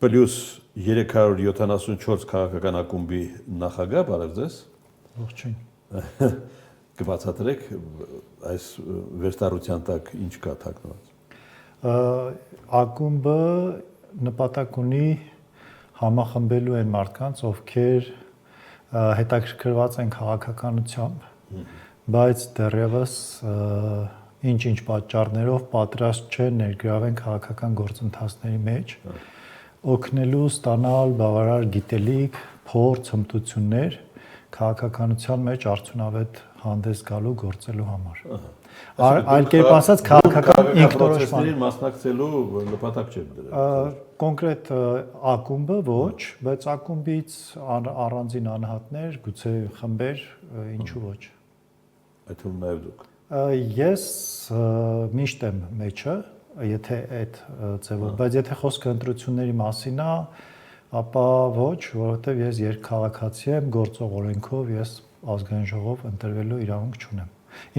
Պլյուս 374 քաղաքական ակումբի նախագահ, բարև ձեզ։ Ողջույն։ Կբացատրեք այս վերստարության տակ ինչ կա թաքնված։ Ակումբը նպատակ ունի համախմբելու այն մարդկանց, ովքեր հետաքրքրված են քաղաքականությամբ, բայց դեռևս ինչ-ինչ պատճառներով պատրաստ չեն ներգրավել քաղաքական գործընթացների մեջ, օգնելու ստանալ բավարար գիտելիք, փորձ, հմտություններ քաղաքականության մեջ արդյունավետ հանդես գալու գործելու համար։ Այլ կերպ ասած քաղաքական ինքնորոշման մասնակցելու նպատակ չէ դրել։ Կոնկրետ ակումբը ոչ, բայց ակումբից առանձին անհատներ, գուցե խմբեր, ինչու ոչ։ Այդ թվում նաև դուք։ Ես միշտ եմ մեջը, եթե այդ ձևով, բայց եթե խոսքը ընտրությունների մասին է, ապա ոչ, որովհետև ես երկքաղաքացի եմ, գործող օրենքով ես ազգային ժողով ընտրվելու իրավունք չունեմ։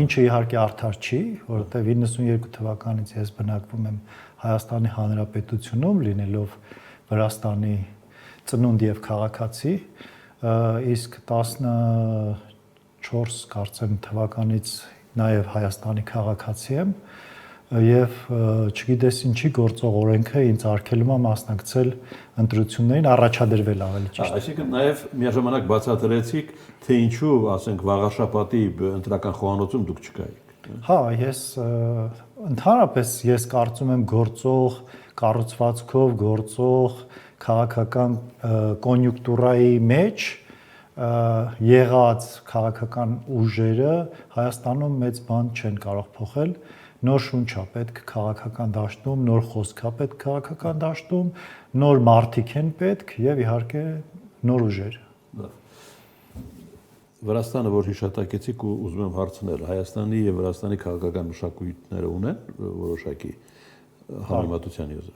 Ինչը իհարկե արդար չի, որովհետև 92 թվականից ես բնակվում եմ Հայաստանի Հանրապետությունում, լինելով Վրաստանի ծնունդ եւ քաղաքացի, իսկ 14 կարծեմ թվականից նաեւ Հայաստանի քաղաքացի եմ եւ չգիտես ինչի գործող օրենքը ինձ արգելում է մասնակցել ընտրություններին, առաջադրվել ավելի ճիշտ։ Այսինքն նաեւ միաժամանակ բացատրեցիք, թե ինչու, ասենք, վաղաշաբաթի ընտրական խոհանոցում դուք չկայիք։ Հա, ընդհանրապես ես կարծում եմ գործող կառուցվածքով գործող քաղաքական կոնյունկտուրայի մեջ եղած քաղաքական ուժերը Հայաստանում մեծ բան չեն կարող փոխել։ Նոր շունչ է պետք քաղաքական դաշտում, նոր խոսք է պետք քաղաքական դաշտում, նոր մարդիկ են պետք եւ իհարկե նոր ուժեր։ Վրաստանը, որ հիշատակեցիք ու ուզում եմ հարցնել, Հայաստանի եւ Վրաստանի քաղաքական մշակույթները ունեն որոշակի համեմատության եզր։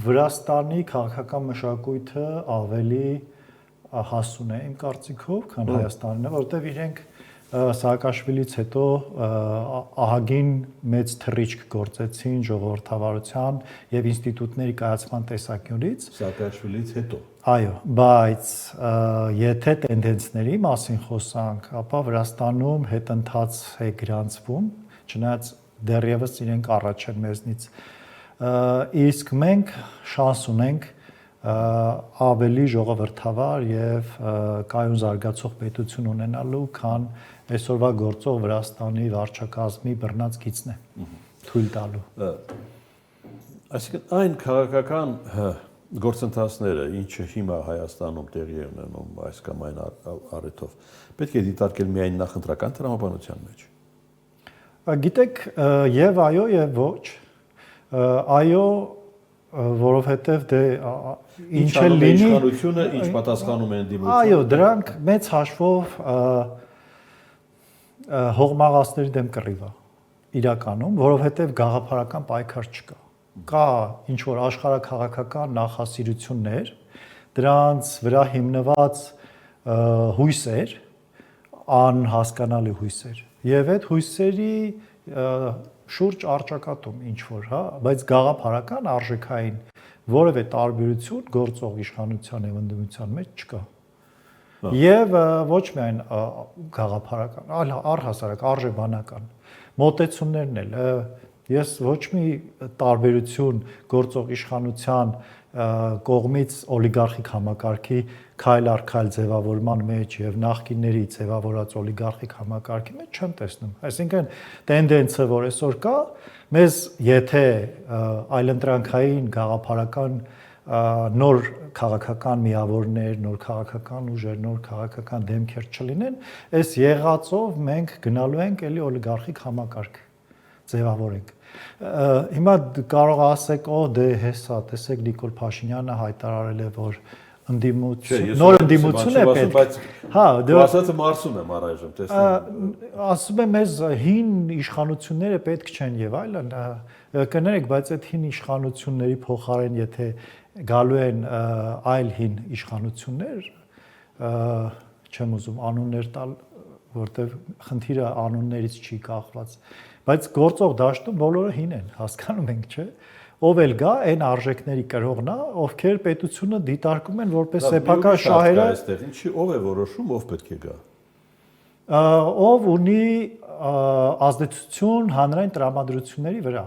Վրաստանի քաղաքական մշակույթը ավելի հասուն է իմ կարծիքով, քան Հայաստանն է, որովհետեւ իրենք Սաակաշվիլից հետո ահագին մեծ թռիչք գործեցին ժողովրդավարության եւ ինստիտուտների կայացման տեսանկյունից։ Սաակաշվիլից հետո։ Այո, բայց եթե տենդենսների մասին խոսանք, ապա Վրաստանում հետընթաց է գրանցվում, չնայած դեռևս իրենք առաջ են մեզնից։ Իսկ մենք շանս ունենք ավելի ժողովրդավար եւ կայուն զարգացող պետություն ունենալու, քան այսօրվա գործող Վրաստանի վարչակազմի բռնած գիծն է թույլ տալու։ Այսինքն այն քաղաքական գործընթացները, ինչը հիմա Հայաստանում տեղի է ունենում այս կամ այն առիթով, պետք է դիտարկել միայն նախընտրական տրամաբանության մեջ։ Գիտեք, եւ այո, եւ ոչ։ Այո, որովհետև դե ինչ է լինի իշխանությունը, ինչ պատասխանում են դիմությունը։ Այո, դրանք մեծ հաշվով հողմաղացների դեմ կռիվ է իրականում, որովհետև գաղափարական պայքար չկա։ Կա ինչ որ աշխարհաքաղաքական նախասիրություններ, դրանց վրա հիմնված հույսեր, անհասկանալի հույսեր։ Եվ այդ հույսերի շուրջ արճակատում ինչ որ, հա, բայց գաղափարական արժեքային որևէ տարբերություն գործող իշխանության եւ ընդդիմության մեջ չկա։ Եվ ոչ միայն գաղափարական, այլ առհասարակ արժեբանական մոտեցումներն էլ ես ոչ մի տարբերություն գործող իշխանության կողմից օլիգարխիկ համակարգի քայլ առ քայլ ձևավորման մեջ եւ նախկինների ձևավորած օլիգարխիկ համակարգի մեջ չեմ տեսնում։ Այսինքն տենդենսը, որ այսօր կա, մեզ եթե այլընտրանքային գաղափարական նոր քաղաքական միավորներ, նոր քաղաքական ուժեր, նոր քաղաքական դեմքեր չլինեն, այս եղածով մենք գնալու ենք էլի օլիգարխիկ համակարգ ձևավորենք։ Հիմա կարող ասեք, դե հեսա, տեսեք Նիկոլ Փաշինյանը հայտարարել է, որ նոր ընդդիմություն է պետք։ Հա, դու ասածը մարսում եմ առայժմ, տեսնում։ Ասում եմ, մեզ հին իշխանությունները պետք չեն եւ այլն, կներեք, բայց այդ հին իշխանությունների փոխարեն եթե գալու են այլ հին իշխանություններ, չեմ ուզում անուններ տալ, որտեվ խնդիրը անուններից չի կախված, բայց գործող դաշտում բոլորը հին են, հասկանում ենք, չէ՞։ ով էլ գա այն արժեքների կրողն է, ովքեր պետությունը դիտարկում են որպես սեփական շահերը։ Այստեղ ինչի ով է որոշում, ով պետք է գա։ Ով ունի ազդեցություն հանրային տրամադրությունների վրա։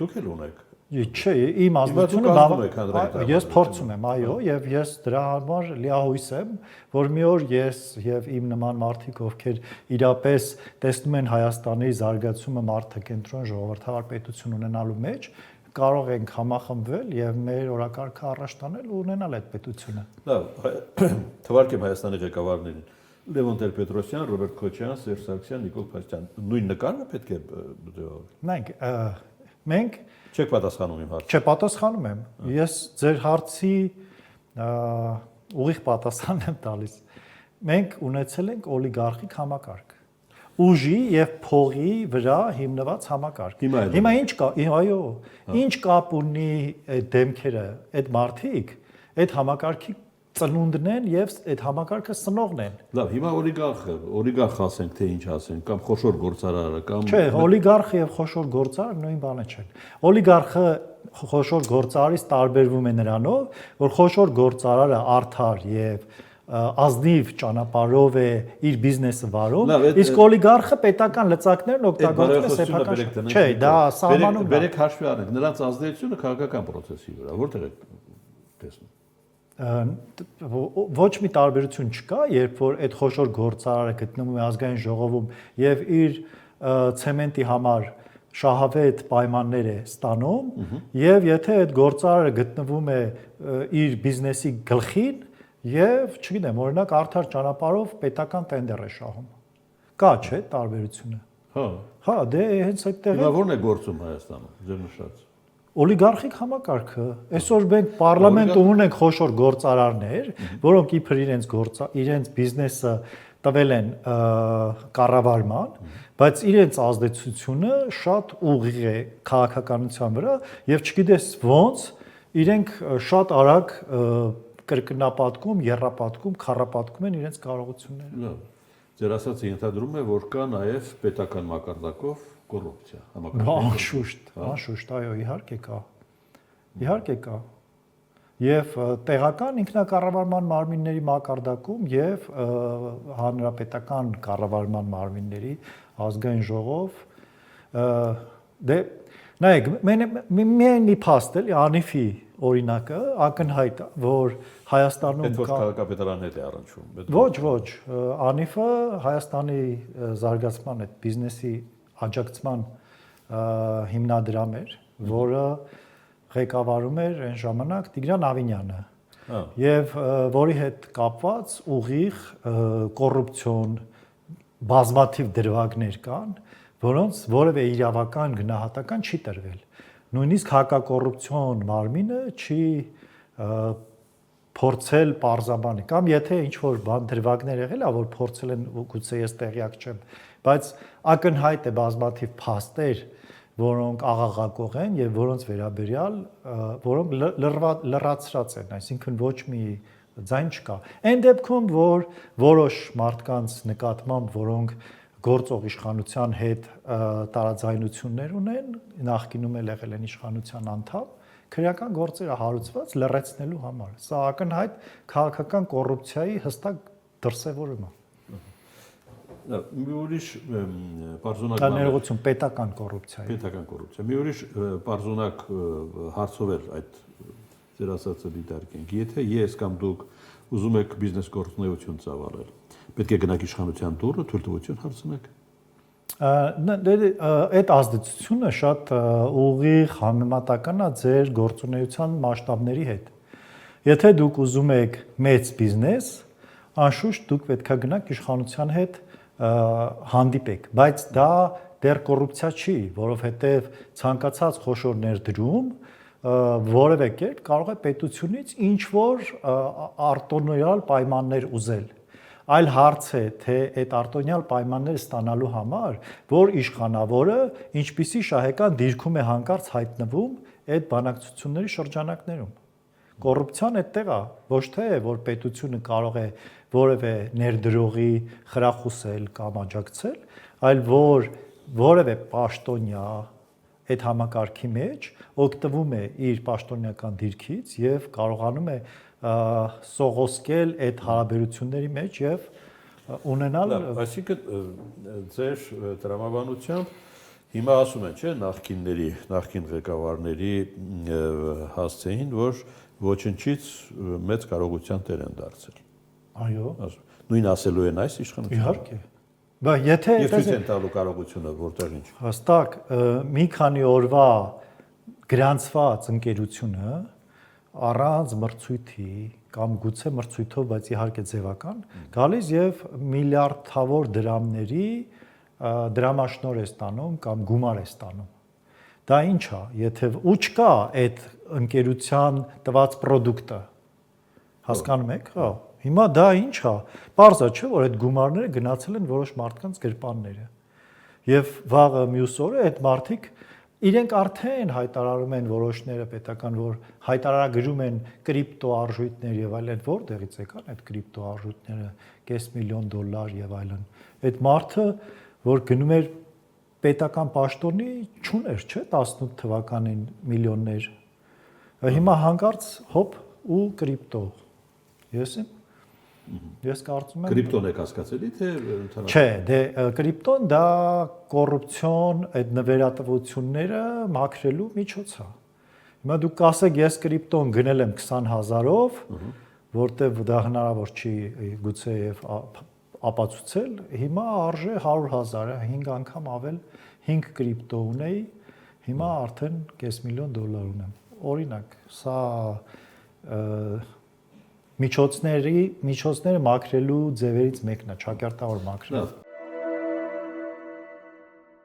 Դուք էլ ունեք։ Չէ, իմ ազդեցությունը ես փորձում եմ, այո, եւ ես դրա համար լիահույս եմ, որ մի օր ես եւ իմ նման մարդիկ, ովքեր իրապես տեսնում են Հայաստանի զարգացումը մարդակենտրոն ժողովրդավար պետություն ունենալու մեջ, կարող ենք համախմբվել եւ մեր օրակարգը առաջ տանել ու ունենալ այդ պետությունը։ Լավ, թվարկեմ Հայաստանի ղեկավարներին։ Լևոն Տեր-Պետրոսյան, Ռոբերտ Քոչարյան, Սերժ Սարգսյան, Նիկոլ Փաշինյան։ Նույն նկարը պետք է դեպի։ Մենք չեք պատասխանում իմ հարցին։ Չէ, պատասխանում եմ։ Ես ձեր հարցի ուղիղ պատասխան եմ տալիս։ Մենք ունեցել ենք օլիգարխիկ համակարգ։ Ուժի եւ փողի վրա հիմնված համակարգ։ Հիմա ինչ կա, այո, ինչ կապ ունի այդ դեմքերը, այդ մարդիկ, այդ համակարգի ծնունդն են եւ այդ համակարգը սնողն են։ Լավ, հիմա օլիգարխ ասենք թե ինչ ասենք, կամ խոշոր գործարարը, կամ Չէ, օլիգարխը եւ խոշոր գործարարը նույն բանը չեն։ Օլիգարխը խոշոր գործարարից տարբերվում է նրանով, որ խոշոր գործարարը արդար եւ ազնիվ ճանապարհով է իր բիզնեսը վարում, իսկ օլիգարխը պետական լծակներն օգտագործում է սեփական։ Չէ, դա սահմանում է։ Բերեք հաշվի առնենք նրանց ազդեցությունը քաղաքական process-ի վրա, որտեղ է տեսնում։ Ոչ մի տարբերություն չկա, երբ որ այդ խոշոր գործարարը գտնվում է ազգային ժողովում եւ իր ցեմենտի համար շահավետ պայմաններ է ստանում եւ եթե այդ գործարարը գտնվում է իր բիզնեսի գլխին եւ, չգիտեմ, օրինակ արդար ճանապարհով պետական տենդեր է շահում։ Կա չէ տարբերությունը։ Հա, դե հենց այդտեղ է։ Հիմա ո՞րն է գործում Հայաստանում, ձեր նշած։ Օլիգարխիկ համակարգը։ Այսօր մենք պարլամենտում ունենք խոշոր գործարարներ, որոնք իբր իրենց բիզնեսը տվել են կառավարման, բայց իրենց ազդեցությունը շատ ուղիղ է քաղաքականության վրա եւ չգիտես ոնց իրենք շատ արագ կրկնապատկում, եռապատկում, քառապատկում են իրենց կարողությունները։ Լավ։ Ձեր ասածը ենթադրում է, որ կա նաեւ պետական մակարդակով կոռուպցիա համակարգում։ Անշուշտ, այո, իհարկե կա։ Իհարկե կա։ Եվ տեղական ինքնակառավարման մարմինների մակարդակում եւ հանրապետական կառավարման մարմինների ազգային ժողով դե նայեք միայն մի փաստ էլի անիֆի օրինակը ակնհայտ է որ Հայաստանում կա քաղաքապետարանն հետ է առնչվում։ Ոչ, անիֆը Հայաստանի զարգացման այդ բիզնեսի աջակցման հիմնադրամ էր, որը ղեկավարում էր այն ժամանակ Տիգրան Ավինյանը եւ որի հետ կապված ուղիղ կոռուպցիոն բազմաթիվ դրվագներ կան, որոնց որևէ իրավական գնահատական չի տրվել։ Նույնիսկ հակակոռուպցիոն մարմինը չի փորձել պարզաբանել կամ եթե ինչ որ բան դրվագներ եղել է որ փորձել են գուցե ես տեղյակ չեմ, բայց ակնհայտ է բազմաթիվ փաստեր, որոնք աղաղակող են եւ որոնց վերաբերյալ որոնք լրացրած են, այսինքն ոչ մի ձայն չկա։ Այն դեպքում, որ որոշ մարդկանց նկատմամբ, որոնք գործող իշխանության հետ տարաձայնություններ ունեն, նախկինում էլ եղել են իշխանության անդամ, քրեական գործերը հարուցված լրացնելու համար։ Սա ակնհայտ քաղաքական կոռուպցիայի հստակ դրսևորում է։ Մի ուրիշ բարձունակ ներողություն պետական կոռուպցիայի։ Պետական կոռուպցիա։ Մի ուրիշ բարձունակ հարցով էլ այդ ձեր ասածը դիտարկենք։ Եթե ես կամ դուք ուզում եք բիզնես գործունեություն ծավալել, պետք է գնաք իշխանության դուռը, թույլտվություն հարցնեք։ Այդ ազդեցությունը շատ ուղիղ համեմատական է ձեր գործունեության մասշտաբների հետ։ Եթե դուք ուզում եք մեծ բիզնես, անշուշտ դուք պետք է գնաք իշխանության հետ հանդիպեք, բայց դա դեռ կոռուպցիա չի, որովհետև ցանկացած խոշոր ներդրում որևէ կերպ կարող է պետությունից ինչ որ արտոնյալ պայմաններ ուզել։ Այլ հարց է, թե այդ արտոնյալ պայմանները ստանալու համար, որ իշխանավորը ինչպիսի շահեկան դիրքում է հանկարծ հայտնվում այդ բանակցությունների շրջանակներում։ Կոռուպցիան այդտեղ է, ոչ թե որ պետությունը կարող է որևէ ներդրողի խրախուսել կամ աջակցել, այլ որ որևէ պաշտոնյա այդ համակարգի մեջ, օգտվում է իր պաշտոնյական դիրքից եւ կարողանում է սողոսկել այդ հարաբերությունների մեջ եւ ունենալ այսինքն ձեր տրամաբանությամբ հիմա ասում են, չէ, նախկին ղեկավարների հասցեին, որ ոչնչից մեծ կարողության տեր են դարձել։ Այո։ Նույն ասելու են այս իշխանությունը։ Իհարկե։ Բայց եթե Եվ ցույց են տալու կարողությունը որտեղ ինչ։ հստակ մի քանի օրվա գրանցված ընկերությունը առանց մրցույթի կամ գուցե մրցույթով, բայց իհարկե ձևական, գալիս եւ միլիարդավոր դրամների դրամաշնոր է ստանում կամ գումար է ստանում։ Դա ինչ է, եթե ու չկա այդ ընկերության տված product-ը։ Հասկանում եք, հա։ Հիմա դա ինչ է։ Պարզ է, չէ՞, որ այդ գումարները գնացել են որոշ մարդկանց գրպանները։ Եվ վաղը մյուս օրը այդ մարդիկ իրենք արդեն հայտարարում են որոշները պետական, որ հայտարարագրում են կրիպտո արժույթներ եւ այլն, որտեղից եկան այդ կրիպտո արժույթները, $500,000 եւ այլն։ Այդ մարդը, որ գնում էր պետական պաշտոնի, չուներ, չէ՞, 18 թվականին միլիոններ։ Հիմա հանկարծ հոп ու կրիպտո։ Ես կարծում եմ Կրիպտոն եք հասկացելի, թե ընդհանրապես։ Չէ, դե կրիպտոն դա կոռուպցիոն այդ նվերատվությունները մաքրելու միջոց է։ Հիմա դուք կասեք, ես կրիպտոն գնել եմ 20,000-ով, որտեվ դա հնարավոր չի գուցե եւ ապացուցել, հիմա արժե 100,000, 5 անգամ ավել 5 կրիպտո ունեի, հիմա արդեն $500,000 ունեմ։ Օրինակ, սա միջոցները մաքրելու ձևերից մեկն է, ճակերտավոր մաքրել։